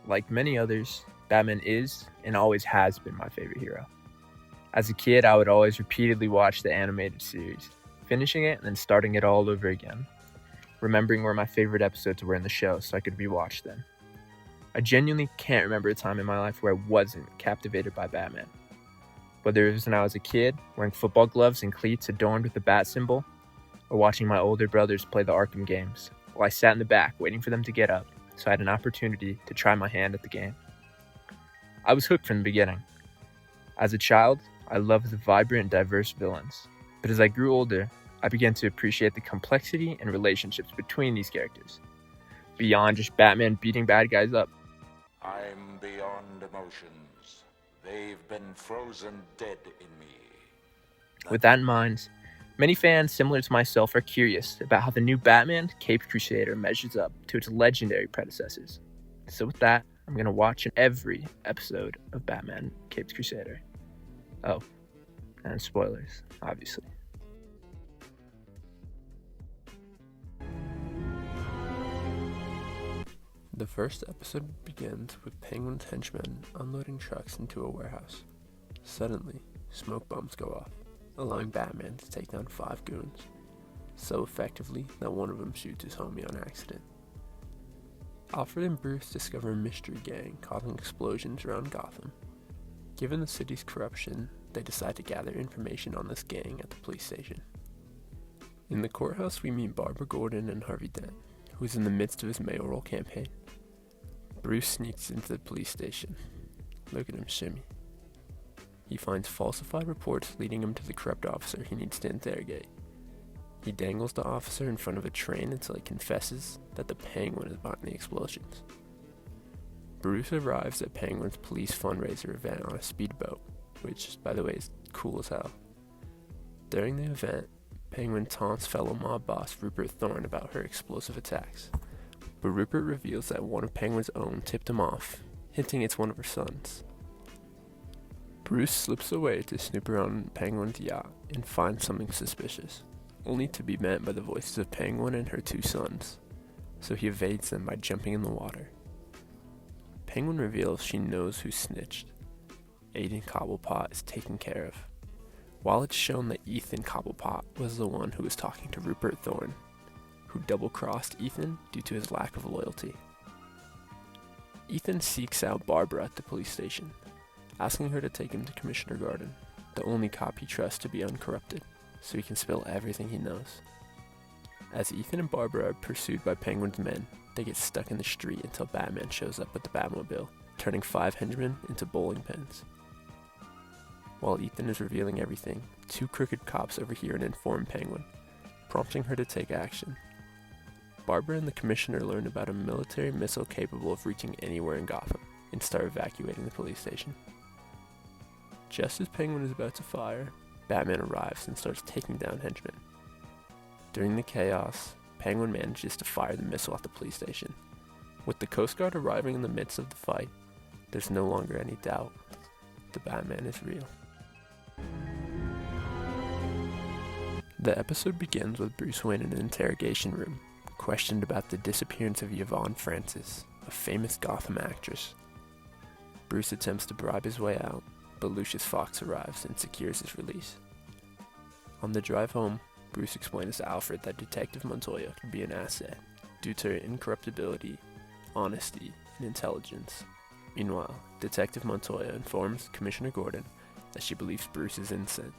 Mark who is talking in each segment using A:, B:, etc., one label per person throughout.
A: Like many others, Batman is and always has been my favorite hero. As a kid, I would always repeatedly watch the animated series, finishing it and then starting it all over again, remembering where my favorite episodes were in the show so I could rewatch them. I genuinely can't remember a time in my life where I wasn't captivated by Batman. Whether it was when I was a kid, wearing football gloves and cleats adorned with the bat symbol, or watching my older brothers play the Arkham games, while I sat in the back waiting for them to get up so I had an opportunity to try my hand at the game. I was hooked from the beginning. As a child, I loved the vibrant and diverse villains, but as I grew older, I began to appreciate the complexity and relationships between these characters, beyond just Batman beating bad guys up.
B: I'm beyond emotions. They've been frozen dead in me.
A: With that in mind, many fans similar to myself are curious about how the new Batman Caped Crusader measures up to its legendary predecessors. So with that, I'm going to watch every episode of Batman Caped Crusader. Oh, and spoilers, obviously.
C: The first episode begins with Penguin's henchmen unloading trucks into a warehouse. Suddenly, smoke bombs go off, allowing Batman to take down 5 goons, so effectively that one of them shoots his homie on accident. Alfred and Bruce discover a mystery gang causing explosions around Gotham. Given the city's corruption, they decide to gather information on this gang at the police station. In the courthouse, we meet Barbara Gordon and Harvey Dent, who is in the midst of his mayoral campaign. Bruce sneaks into the police station. Look at him shimmy. He finds falsified reports leading him to the corrupt officer he needs to interrogate. He dangles the officer in front of a train until he confesses that the Penguin is behind the explosions. Bruce arrives at Penguin's police fundraiser event on a speedboat, which, by the way, is cool as hell. During the event, Penguin taunts fellow mob boss Rupert Thorne about her explosive attacks, but Rupert reveals that one of Penguin's own tipped him off, hinting it's one of her sons. Bruce slips away to snoop around Penguin's yacht and finds something suspicious, only to be met by the voices of Penguin and her 2 sons, so he evades them by jumping in the water. Penguin reveals she knows who snitched. Aiden Cobblepot is taken care of, while it's shown that Ethan Cobblepot was the one who was talking to Rupert Thorne, who double-crossed Ethan due to his lack of loyalty. Ethan seeks out Barbara at the police station, asking her to take him to Commissioner Gordon, the only cop he trusts to be uncorrupted, so he can spill everything he knows. As Ethan and Barbara are pursued by Penguin's men, they get stuck in the street until Batman shows up with the Batmobile, turning 5 henchmen into bowling pins. While Ethan is revealing everything, 2 crooked cops overhear and inform Penguin, prompting her to take action. Barbara and the Commissioner learn about a military missile capable of reaching anywhere in Gotham, and start evacuating the police station. Just as Penguin is about to fire, Batman arrives and starts taking down henchmen. During the chaos, Penguin manages to fire the missile at the police station. With the Coast Guard arriving in the midst of the fight, there's no longer any doubt. The Batman is real. The episode begins with Bruce Wayne in an interrogation room, questioned about the disappearance of Yvonne Francis, a famous Gotham actress. Bruce attempts to bribe his way out, but Lucius Fox arrives and secures his release. On the drive home, Bruce explains to Alfred that Detective Montoya could be an asset due to her incorruptibility, honesty, and intelligence. Meanwhile, Detective Montoya informs Commissioner Gordon that she believes Bruce is innocent.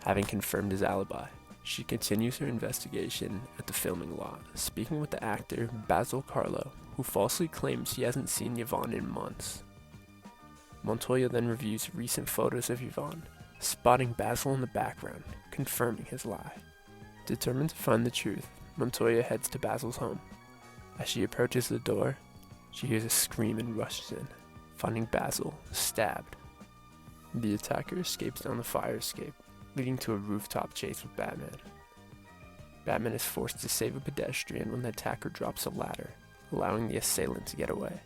C: Having confirmed his alibi, she continues her investigation at the filming lot, speaking with the actor Basil Carlo, who falsely claims he hasn't seen Yvonne in months. Montoya then reviews recent photos of Yvonne, spotting Basil in the background, confirming his lie. Determined to find the truth, Montoya heads to Basil's home. As she approaches the door, she hears a scream and rushes in, finding Basil stabbed. The attacker escapes down the fire escape, leading to a rooftop chase with Batman. Batman is forced to save a pedestrian when the attacker drops a ladder, allowing the assailant to get away.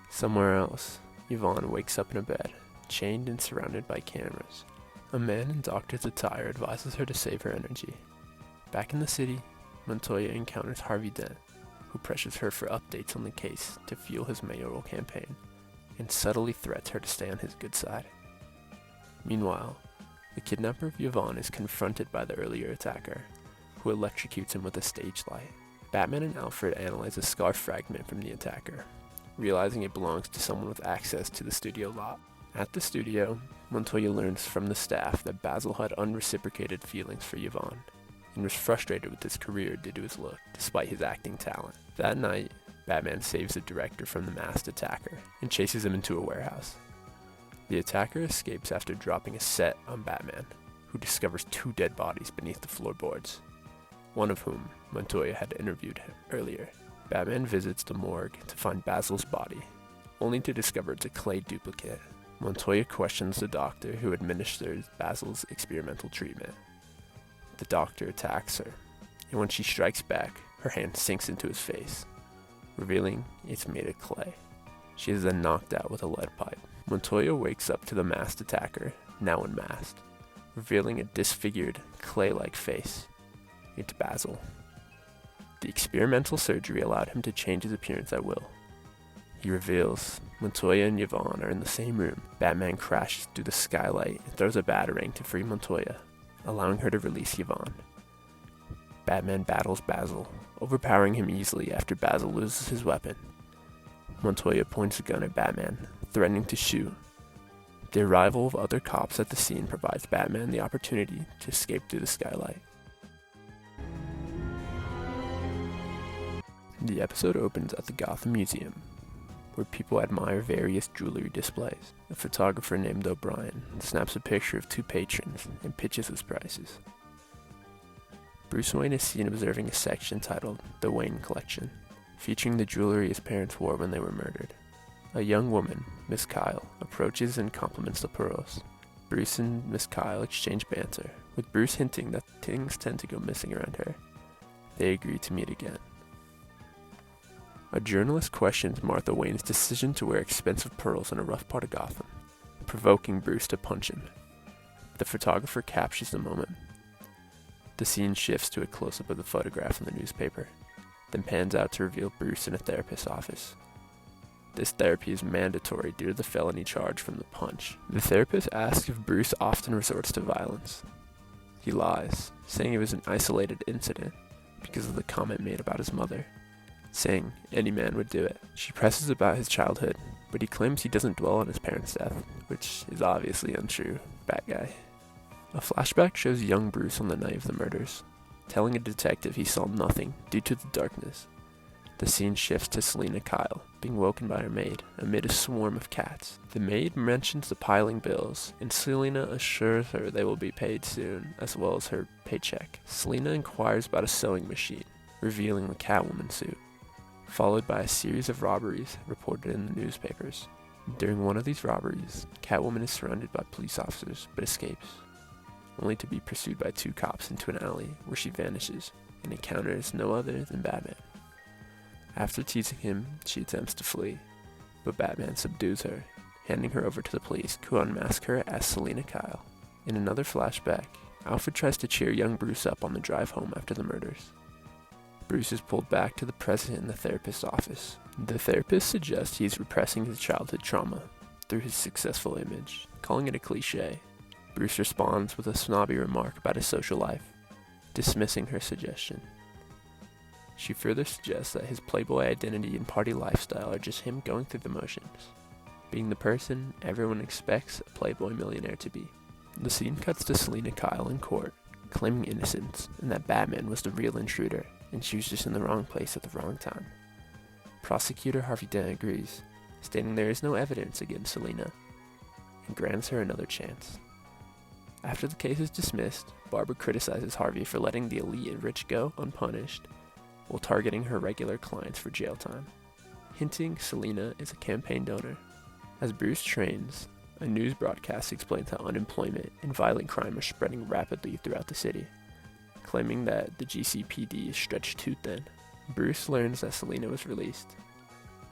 C: Somewhere else, Yvonne wakes up in a bed, chained and surrounded by cameras. A man in doctor's attire advises her to save her energy. Back in the city, Montoya encounters Harvey Dent, who pressures her for updates on the case to fuel his mayoral campaign, and subtly threats her to stay on his good side. Meanwhile, the kidnapper of Yvonne is confronted by the earlier attacker, who electrocutes him with a stage light. Batman and Alfred analyze a scarf fragment from the attacker, realizing it belongs to someone with access to the studio lot. At the studio, Montoya learns from the staff that Basil had unreciprocated feelings for Yvonne, and was frustrated with his career due to his look, despite his acting talent. That night, Batman saves the director from the masked attacker, and chases him into a warehouse. The attacker escapes after dropping a set on Batman, who discovers 2 dead bodies beneath the floorboards, one of whom Montoya had interviewed earlier. Batman visits the morgue to find Basil's body, only to discover it's a clay duplicate. Montoya questions the doctor who administered Basil's experimental treatment. The doctor attacks her, and when she strikes back, her hand sinks into his face, revealing it's made of clay. She is then knocked out with a lead pipe. Montoya wakes up to the masked attacker, now unmasked, revealing a disfigured, clay-like face. It's Basil. The experimental surgery allowed him to change his appearance at will. He reveals Montoya and Yvonne are in the same room. Batman crashes through the skylight and throws a batarang to free Montoya, allowing her to release Yvonne. Batman battles Basil, overpowering him easily after Basil loses his weapon. Montoya points a gun at Batman, threatening to shoot. The arrival of other cops at the scene provides Batman the opportunity to escape through the skylight. The episode opens at the Gotham Museum, where people admire various jewelry displays. A photographer named O'Brien snaps a picture of 2 patrons and pitches his prices. Bruce Wayne is seen observing a section titled The Wayne Collection, featuring the jewelry his parents wore when they were murdered. A young woman, Miss Kyle, approaches and compliments the pearls. Bruce and Miss Kyle exchange banter, with Bruce hinting that things tend to go missing around her. They agree to meet again. A journalist questions Martha Wayne's decision to wear expensive pearls in a rough part of Gotham, provoking Bruce to punch him. The photographer captures the moment. The scene shifts to a close-up of the photograph in the newspaper, then pans out to reveal Bruce in a therapist's office. This therapy is mandatory due to the felony charge from the punch. The therapist asks if Bruce often resorts to violence. He lies, saying it was an isolated incident because of the comment made about his mother, saying any man would do it. She presses about his childhood, but he claims he doesn't dwell on his parents' death, which is obviously untrue. Bad guy. A flashback shows young Bruce on the night of the murders, telling a detective he saw nothing due to the darkness. The scene shifts to Selina Kyle, being woken by her maid amid a swarm of cats. The maid mentions the piling bills, and Selina assures her they will be paid soon, as well as her paycheck. Selina inquires about a sewing machine, revealing the Catwoman suit, followed by a series of robberies reported in the newspapers. During one of these robberies, Catwoman is surrounded by police officers, but escapes, only to be pursued by 2 cops into an alley where she vanishes and encounters no other than Batman. After teasing him, she attempts to flee, but Batman subdues her, handing her over to the police, who unmask her as Selina Kyle. In another flashback, Alfred tries to cheer young Bruce up on the drive home after the murders. Bruce is pulled back to the present in the therapist's office. The therapist suggests he is repressing his childhood trauma through his successful image, calling it a cliché. Bruce responds with a snobby remark about his social life, dismissing her suggestion. She further suggests that his playboy identity and party lifestyle are just him going through the motions, being the person everyone expects a playboy millionaire to be. The scene cuts to Selina Kyle in court, claiming innocence and that Batman was the real intruder and she was just in the wrong place at the wrong time. Prosecutor Harvey Dent agrees, stating there is no evidence against Selina, and grants her another chance. After the case is dismissed, Barbara criticizes Harvey for letting the elite and rich go unpunished, while targeting her regular clients for jail time, hinting Selina is a campaign donor. As Bruce trains, a news broadcast explains how unemployment and violent crime are spreading rapidly throughout the city, claiming that the GCPD is stretched too thin. Bruce learns that Selina was released.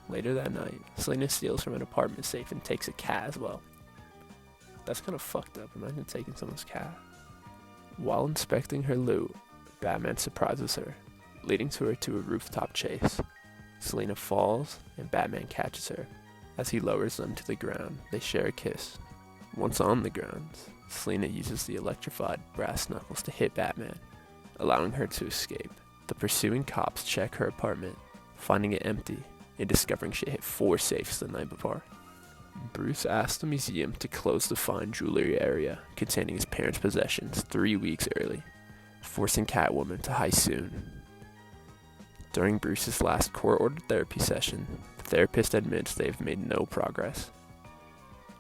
C: Later that night, Selina steals from an apartment safe and takes a cat as well. That's kind of fucked up. Imagine taking someone's cat. While inspecting her loot, Batman surprises her, leading her to a rooftop chase. Selina falls, and Batman catches her. As he lowers them to the ground, they share a kiss. Once on the ground, Selina uses the electrified brass knuckles to hit Batman, allowing her to escape. The pursuing cops check her apartment, finding it empty and discovering she hit 4 safes the night before. Bruce asks the museum to close the fine jewelry area containing his parents' possessions 3 weeks early, forcing Catwoman to heist soon. During Bruce's last court-ordered therapy session, the therapist admits they have made no progress.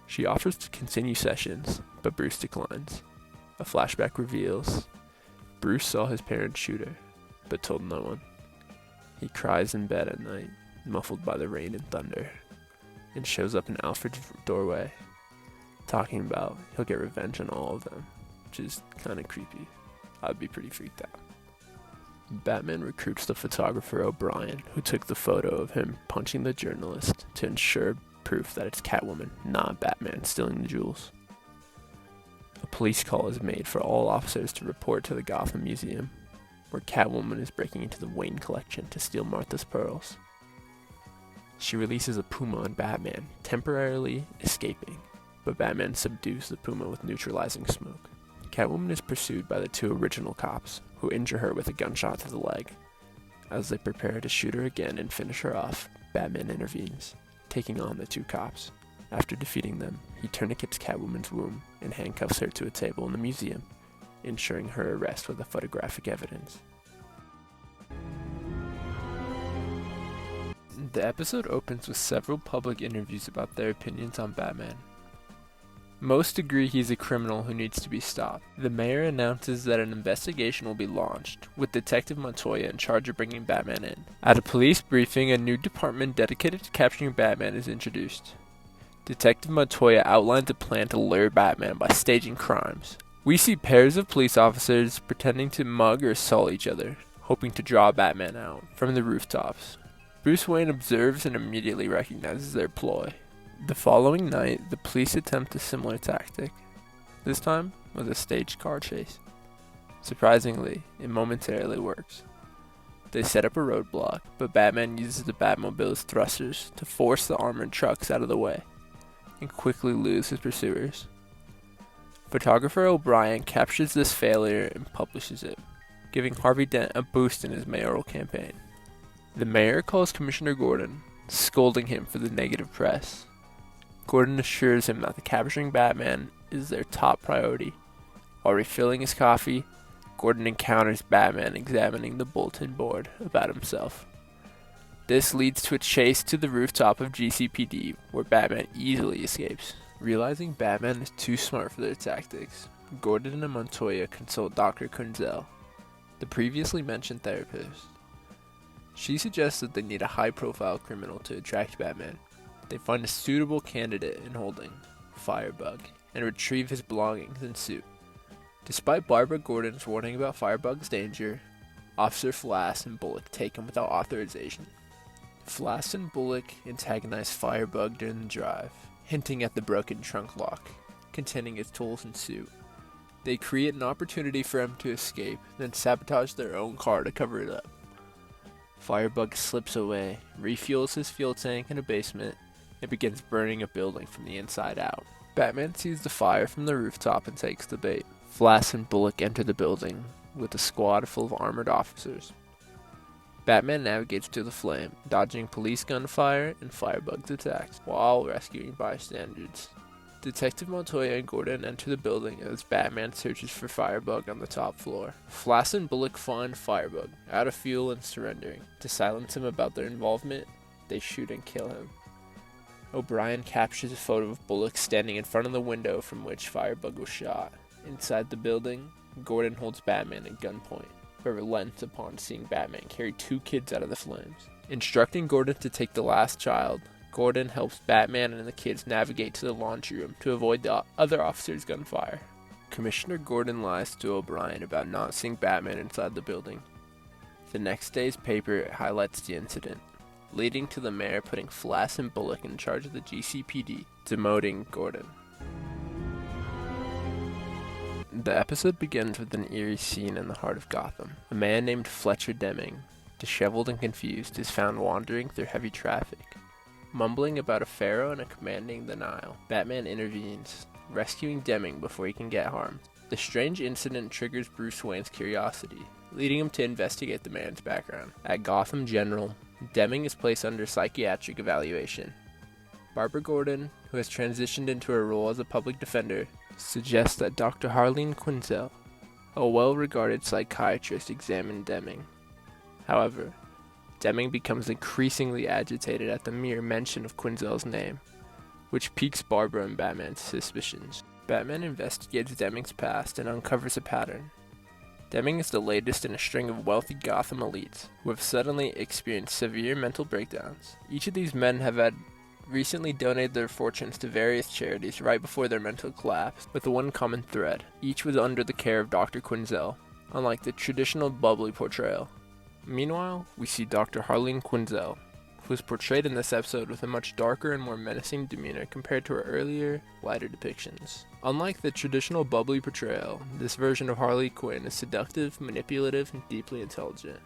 C: She offers to continue sessions, but Bruce declines. A flashback reveals Bruce saw his parents shoot her, but told no one. He cries in bed at night, muffled by the rain and thunder, and shows up in Alfred's doorway, talking about he'll get revenge on all of them, which is kind of creepy. I'd be pretty freaked out. Batman recruits the photographer O'Brien, who took the photo of him punching the journalist, to ensure proof that it's Catwoman, not Batman, stealing the jewels. A police call is made for all officers to report to the Gotham Museum, where Catwoman is breaking into the Wayne collection to steal Martha's pearls. She releases a puma on Batman, temporarily escaping, but Batman subdues the puma with neutralizing smoke. Catwoman is pursued by the 2 original cops, who injure her with a gunshot to the leg. As they prepare to shoot her again and finish her off, Batman intervenes, taking on the 2 cops. After defeating them, he tourniquets Catwoman's wound and handcuffs her to a table in the museum, ensuring her arrest with the photographic evidence. The episode opens with several public interviews about their opinions on Batman. Most agree he's a criminal who needs to be stopped. The mayor announces that an investigation will be launched, with Detective Montoya in charge of bringing Batman in. At a police briefing, a new department dedicated to capturing Batman is introduced. Detective Montoya outlines a plan to lure Batman by staging crimes. We see pairs of police officers pretending to mug or assault each other, hoping to draw Batman out from the rooftops. Bruce Wayne observes and immediately recognizes their ploy. The following night, the police attempt a similar tactic, this time with a staged car chase. Surprisingly, it momentarily works. They set up a roadblock, but Batman uses the Batmobile's thrusters to force the armored trucks out of the way, and quickly lose his pursuers. Photographer O'Brien captures this failure and publishes it, giving Harvey Dent a boost in his mayoral campaign. The mayor calls Commissioner Gordon, scolding him for the negative press. Gordon assures him that the capturing Batman is their top priority. While refilling his coffee, Gordon encounters Batman examining the bulletin board about himself. This leads to a chase to the rooftop of GCPD, where Batman easily escapes. Realizing Batman is too smart for their tactics, Gordon and Montoya consult Dr. Kunzel, the previously mentioned therapist. She suggests that they need a high-profile criminal to attract Batman. They find a suitable candidate in holding, Firebug, and retrieve his belongings and suit. Despite Barbara Gordon's warning about Firebug's danger, Officer Flass and Bullock take him without authorization. Flass and Bullock antagonize Firebug during the drive, hinting at the broken trunk lock, containing his tools and suit. They create an opportunity for him to escape, then sabotage their own car to cover it up. Firebug slips away, refuels his fuel tank in a basement, and begins burning a building from the inside out. Batman sees the fire from the rooftop and takes the bait. Flass and Bullock enter the building with a squad full of armored officers. Batman navigates to the flame, dodging police gunfire and Firebug's attacks, while rescuing bystanders. Detective Montoya and Gordon enter the building as Batman searches for Firebug on the top floor. Flass and Bullock find Firebug, out of fuel and surrendering. To silence him about their involvement, they shoot and kill him. O'Brien captures a photo of Bullock standing in front of the window from which Firebug was shot. Inside the building, Gordon holds Batman at gunpoint, but relents upon seeing Batman carry 2 kids out of the flames. Instructing Gordon to take the last child, Gordon helps Batman and the kids navigate to the laundry room to avoid the other officers' gunfire. Commissioner Gordon lies to O'Brien about not seeing Batman inside the building. The next day's paper highlights the incident, leading to the mayor putting Flass and Bullock in charge of the GCPD, demoting Gordon. The episode begins with an eerie scene in the heart of Gotham. A man named Fletcher Deming, disheveled and confused, is found wandering through heavy traffic. Mumbling about a pharaoh and commanding the Nile, Batman intervenes, rescuing Deming before he can get harmed. The strange incident triggers Bruce Wayne's curiosity, leading him to investigate the man's background. At Gotham General, Deming is placed under psychiatric evaluation. Barbara Gordon, who has transitioned into her role as a public defender, suggests that Dr. Harleen Quinzel, a well-regarded psychiatrist, examine Deming. However, Deming becomes increasingly agitated at the mere mention of Quinzel's name, which piques Barbara and Batman's suspicions. Batman investigates Deming's past and uncovers a pattern. Deming is the latest in a string of wealthy Gotham elites who have suddenly experienced severe mental breakdowns. Each of these men have had recently donated their fortunes to various charities right before their mental collapse, with one common thread. Each was under the care of Dr. Quinzel, unlike the traditional bubbly portrayal. Meanwhile, we see Dr. Harleen Quinzel, who is portrayed in this episode with a much darker and more menacing demeanor compared to her earlier, lighter depictions. Unlike the traditional bubbly portrayal, this version of Harley Quinn is seductive, manipulative, and deeply intelligent,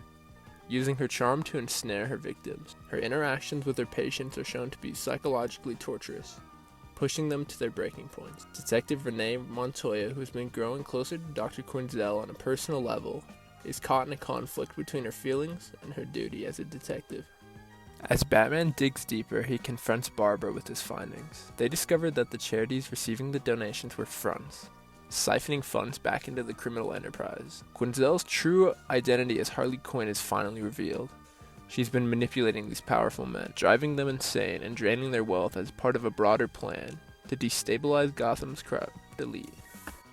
C: using her charm to ensnare her victims. Her interactions with her patients are shown to be psychologically torturous, pushing them to their breaking points. Detective Renee Montoya, who has been growing closer to Dr. Quinzel on a personal level, is caught in a conflict between her feelings and her duty as a detective. As Batman digs deeper, he confronts Barbara with his findings. They discover that the charities receiving the donations were fronts, siphoning funds back into the criminal enterprise. Quinzel's true identity as Harley Quinn is finally revealed. She's been manipulating these powerful men, driving them insane and draining their wealth as part of a broader plan to destabilize Gotham's corrupt elite.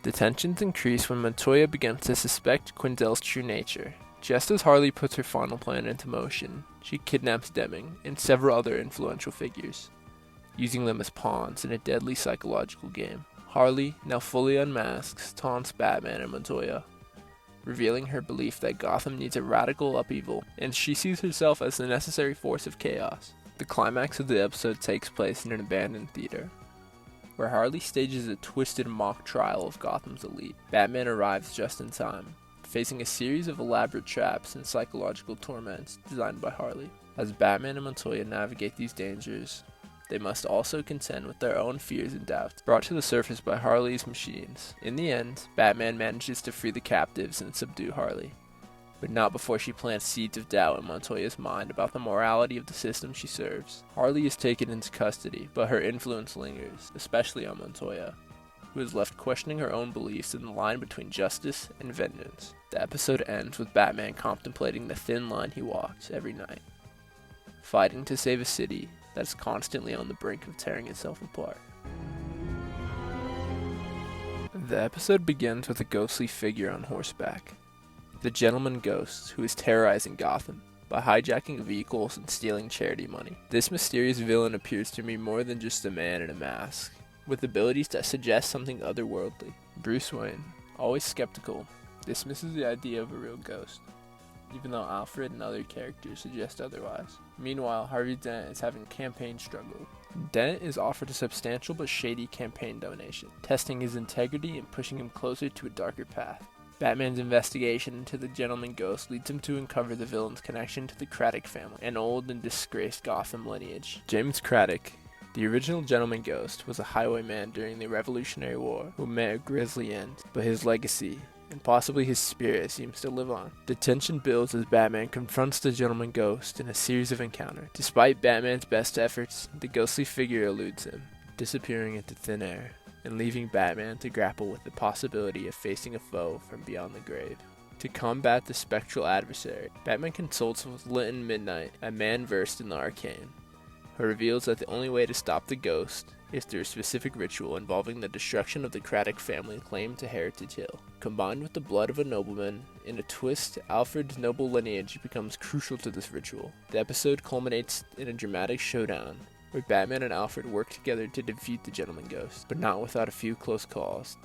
C: The tensions increase when Montoya begins to suspect Quinzel's true nature. Just as Harley puts her final plan into motion, she kidnaps Deming and several other influential figures, using them as pawns in a deadly psychological game. Harley, now fully unmasked, taunts Batman and Montoya, revealing her belief that Gotham needs a radical upheaval, and she sees herself as the necessary force of chaos. The climax of the episode takes place in an abandoned theater, where Harley stages a twisted mock trial of Gotham's elite. Batman arrives just in time, facing a series of elaborate traps and psychological torments designed by Harley. As Batman and Montoya navigate these dangers, they must also contend with their own fears and doubts, brought to the surface by Harley's machines. In the end, Batman manages to free the captives and subdue Harley, but not before she plants seeds of doubt in Montoya's mind about the morality of the system she serves. Harley is taken into custody, but her influence lingers, especially on Montoya, who is left questioning her own beliefs in the line between justice and vengeance. The episode ends with Batman contemplating the thin line he walks every night, fighting to save a city that is constantly on the brink of tearing itself apart. The episode begins with a ghostly figure on horseback, the Gentleman Ghost, who is terrorizing Gotham by hijacking vehicles and stealing charity money. This mysterious villain appears to be more than just a man in a mask, with abilities that suggest something otherworldly. Bruce Wayne, always skeptical, dismisses the idea of a real ghost, even though Alfred and other characters suggest otherwise. Meanwhile, Harvey Dent is having campaign struggle. Dent is offered a substantial but shady campaign donation, testing his integrity and pushing him closer to a darker path. Batman's investigation into the Gentleman Ghost leads him to uncover the villain's connection to the Craddock family, an old and disgraced Gotham lineage. James Craddock, the original Gentleman Ghost, was a highwayman during the Revolutionary War who met a grisly end, but his legacy, and possibly his spirit, seems to live on. The tension builds as Batman confronts the Gentleman Ghost in a series of encounters. Despite Batman's best efforts, the ghostly figure eludes him, disappearing into thin air, and leaving Batman to grapple with the possibility of facing a foe from beyond the grave. To combat the spectral adversary, Batman consults with Linton Midnight, a man versed in the arcane, who reveals that the only way to stop the ghost is through a specific ritual involving the destruction of the Craddock family claim to Heritage Hill. Combined with the blood of a nobleman, in a twist, Alfred's noble lineage becomes crucial to this ritual. The episode culminates in a dramatic showdown, where Batman and Alfred work together to defeat the Gentleman Ghost, but not without a few close calls.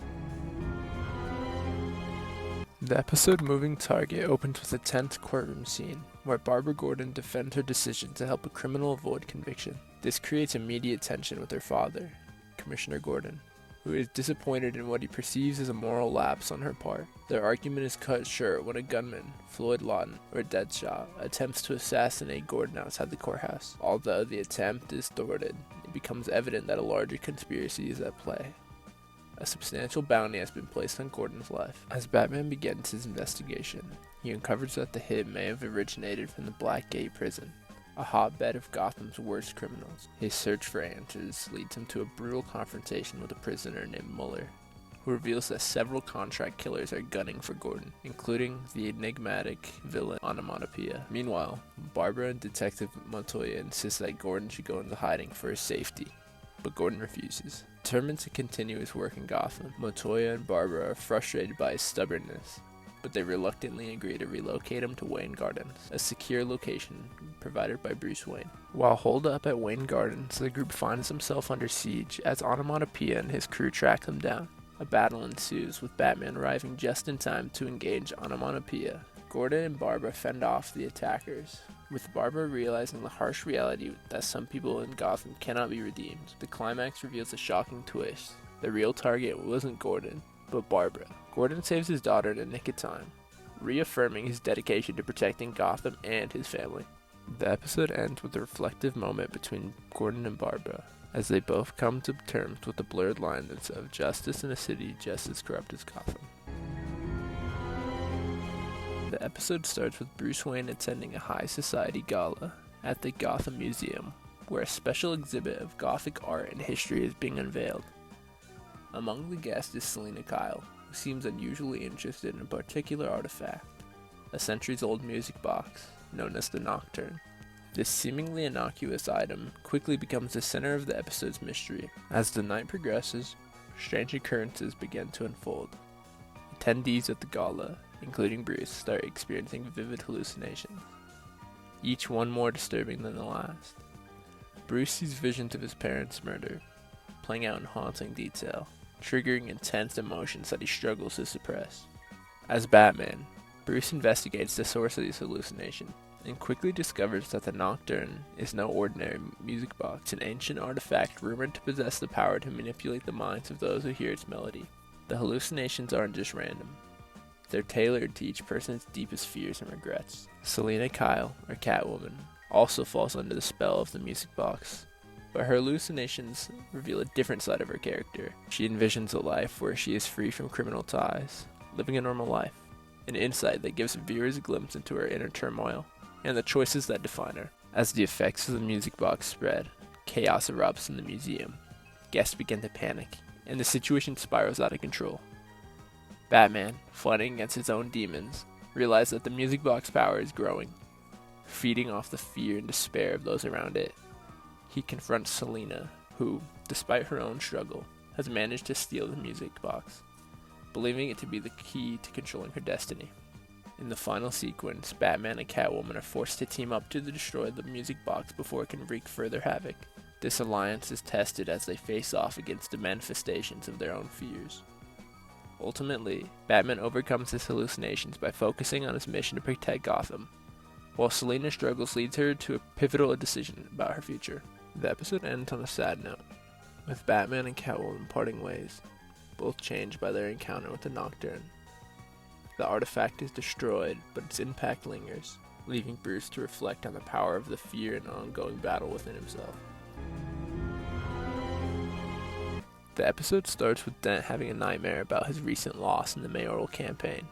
C: The episode Moving Target opens with a tense courtroom scene, where Barbara Gordon defends her decision to help a criminal avoid conviction. This creates immediate tension with her father, Commissioner Gordon, who is disappointed in what he perceives as a moral lapse on her part. Their argument is cut short when a gunman, Floyd Lawton, or Deadshot, attempts to assassinate Gordon outside the courthouse. Although the attempt is thwarted, it becomes evident that a larger conspiracy is at play. A substantial bounty has been placed on Gordon's life. As Batman begins his investigation, he uncovers that the hit may have originated from the Blackgate prison, a hotbed of Gotham's worst criminals. His search for answers leads him to a brutal confrontation with a prisoner named Muller, who reveals that several contract killers are gunning for Gordon, including the enigmatic villain Onomatopoeia. Meanwhile, Barbara and Detective Montoya insist that Gordon should go into hiding for his safety, but Gordon refuses. Determined to continue his work in Gotham, Montoya and Barbara are frustrated by his stubbornness, but they reluctantly agree to relocate him to Wayne Gardens, a secure location provided by Bruce Wayne. While holed up at Wayne Gardens, the group finds himself under siege as Onomatopoeia and his crew track him down. A battle ensues, with Batman arriving just in time to engage Onomatopoeia. Gordon and Barbara fend off the attackers, with Barbara realizing the harsh reality that some people in Gotham cannot be redeemed. The climax reveals a shocking twist. The real target wasn't Gordon, but Barbara. Gordon saves his daughter in the nick of time, reaffirming his dedication to protecting Gotham and his family. The episode ends with a reflective moment between Gordon and Barbara, as they both come to terms with the blurred lines of justice in a city just as corrupt as Gotham. The episode starts with Bruce Wayne attending a high society gala at the Gotham Museum, where a special exhibit of Gothic art and history is being unveiled. Among the guests is Selina Kyle, who seems unusually interested in a particular artifact, a centuries-old music box known as the Nocturne. This seemingly innocuous item quickly becomes the center of the episode's mystery. As the night progresses, strange occurrences begin to unfold. Attendees at the gala, including Bruce, start experiencing vivid hallucinations, each one more disturbing than the last. Bruce sees visions of his parents' murder, playing out in haunting detail, triggering intense emotions that he struggles to suppress. As Batman, Bruce investigates the source of these hallucinations, and quickly discovers that the Nocturne is no ordinary music box. It's an ancient artifact rumored to possess the power to manipulate the minds of those who hear its melody. The hallucinations aren't just random. They're tailored to each person's deepest fears and regrets. Selina Kyle, or Catwoman, also falls under the spell of the music box, but her hallucinations reveal a different side of her character. She envisions a life where she is free from criminal ties, living a normal life, an insight that gives viewers a glimpse into her inner turmoil and the choices that define her. As the effects of the music box spread, chaos erupts in the museum. Guests begin to panic, and the situation spirals out of control. Batman, fighting against his own demons, realizes that the music box power is growing, feeding off the fear and despair of those around it. He confronts Selina, who, despite her own struggle, has managed to steal the music box, believing it to be the key to controlling her destiny. In the final sequence, Batman and Catwoman are forced to team up to destroy the music box before it can wreak further havoc. This alliance is tested as they face off against the manifestations of their own fears. Ultimately, Batman overcomes his hallucinations by focusing on his mission to protect Gotham, while Selina's struggles leads her to a pivotal decision about her future. The episode ends on a sad note, with Batman and Catwoman parting ways, both changed by their encounter with the Nocturne. The artifact is destroyed, but its impact lingers, leaving Bruce to reflect on the power of the fear and ongoing battle within himself. The episode starts with Dent having a nightmare about his recent loss in the mayoral campaign,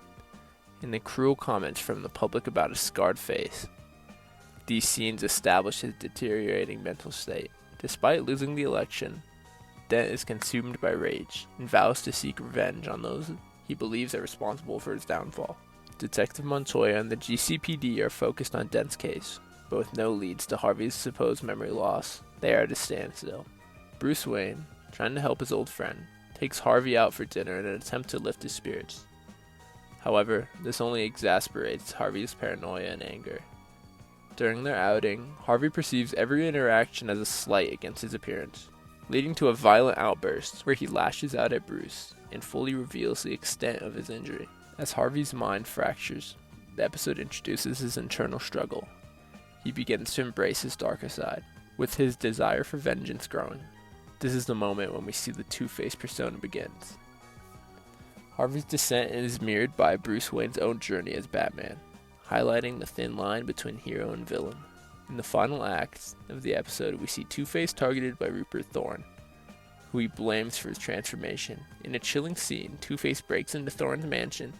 C: and the cruel comments from the public about his scarred face. These scenes establish his deteriorating mental state. Despite losing the election, Dent is consumed by rage and vows to seek revenge on those he believes are responsible for his downfall. Detective Montoya and the GCPD are focused on Dent's case, but with no leads to Harvey's supposed memory loss, they are at a standstill. Bruce Wayne, trying to help his old friend, takes Harvey out for dinner in an attempt to lift his spirits. However, this only exasperates Harvey's paranoia and anger. During their outing, Harvey perceives every interaction as a slight against his appearance, leading to a violent outburst where he lashes out at Bruce and fully reveals the extent of his injury. As Harvey's mind fractures, the episode introduces his internal struggle. He begins to embrace his darker side, with his desire for vengeance growing. This is the moment when we see the Two-Face persona begins. Harvey's descent is mirrored by Bruce Wayne's own journey as Batman, highlighting the thin line between hero and villain. In the final act of the episode, we see Two-Face targeted by Rupert Thorne, who he blames for his transformation. In a chilling scene, Two-Face breaks into Thorne's mansion,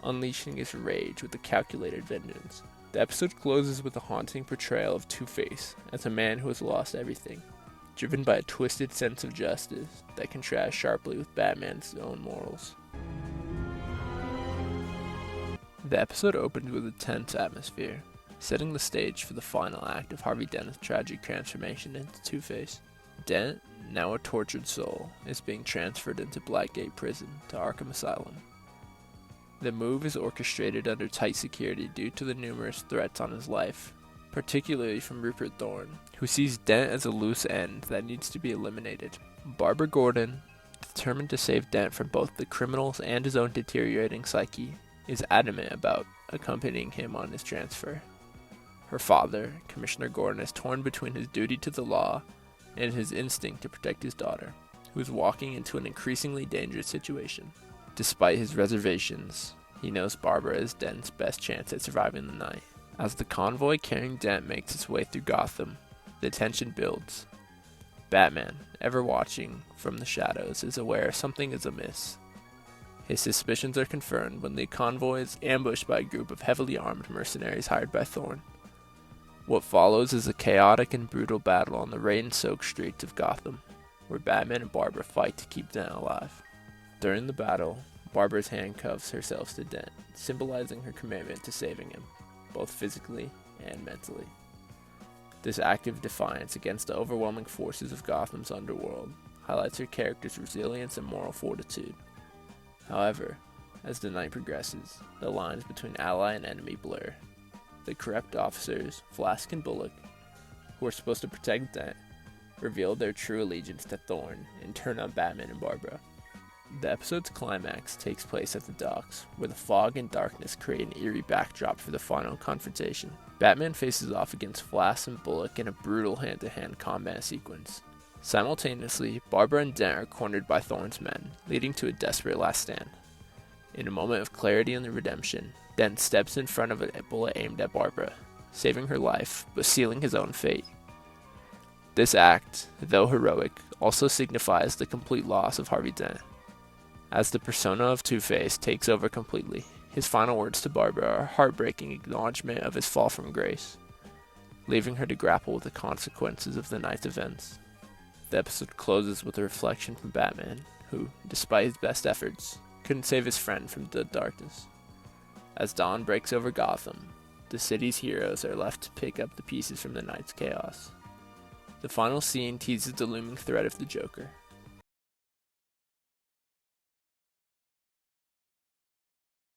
C: unleashing his rage with a calculated vengeance. The episode closes with a haunting portrayal of Two-Face as a man who has lost everything, driven by a twisted sense of justice that contrasts sharply with Batman's own morals. The episode opens with a tense atmosphere, setting the stage for the final act of Harvey Dent's tragic transformation into Two-Face. Dent, now a tortured soul, is being transferred into Blackgate Prison to Arkham Asylum. The move is orchestrated under tight security due to the numerous threats on his life, particularly from Rupert Thorne, who sees Dent as a loose end that needs to be eliminated. Barbara Gordon, determined to save Dent from both the criminals and his own deteriorating psyche, is adamant about accompanying him on his transfer. Her father, Commissioner Gordon, is torn between his duty to the law and his instinct to protect his daughter, who is walking into an increasingly dangerous situation. Despite his reservations, he knows Barbara is Dent's best chance at surviving the night. As the convoy carrying Dent makes its way through Gotham, the tension builds. Batman, ever watching from the shadows, is aware something is amiss. His suspicions are confirmed when the convoy is ambushed by a group of heavily armed mercenaries hired by Thorne. What follows is a chaotic and brutal battle on the rain-soaked streets of Gotham, where Batman and Barbara fight to keep Dent alive. During the battle, Barbara handcuffs herself to Dent, symbolizing her commitment to saving him, both physically and mentally. This act of defiance against the overwhelming forces of Gotham's underworld highlights her character's resilience and moral fortitude. However, as the night progresses, the lines between ally and enemy blur. The corrupt officers, Flask and Bullock, who are supposed to protect Dent, reveal their true allegiance to Thorne and turn on Batman and Barbara. The episode's climax takes place at the docks, where the fog and darkness create an eerie backdrop for the final confrontation. Batman faces off against Flask and Bullock in a brutal hand-to-hand combat sequence. Simultaneously, Barbara and Dent are cornered by Thorne's men, leading to a desperate last stand. In a moment of clarity and redemption, Dent steps in front of a bullet aimed at Barbara, saving her life, but sealing his own fate. This act, though heroic, also signifies the complete loss of Harvey Dent. As the persona of Two-Face takes over completely, his final words to Barbara are a heartbreaking acknowledgement of his fall from grace, leaving her to grapple with the consequences of the night's events. The episode closes with a reflection from Batman, who, despite his best efforts, couldn't save his friend from the darkness. As dawn breaks over Gotham, the city's heroes are left to pick up the pieces from the night's chaos. The final scene teases the looming threat of the Joker,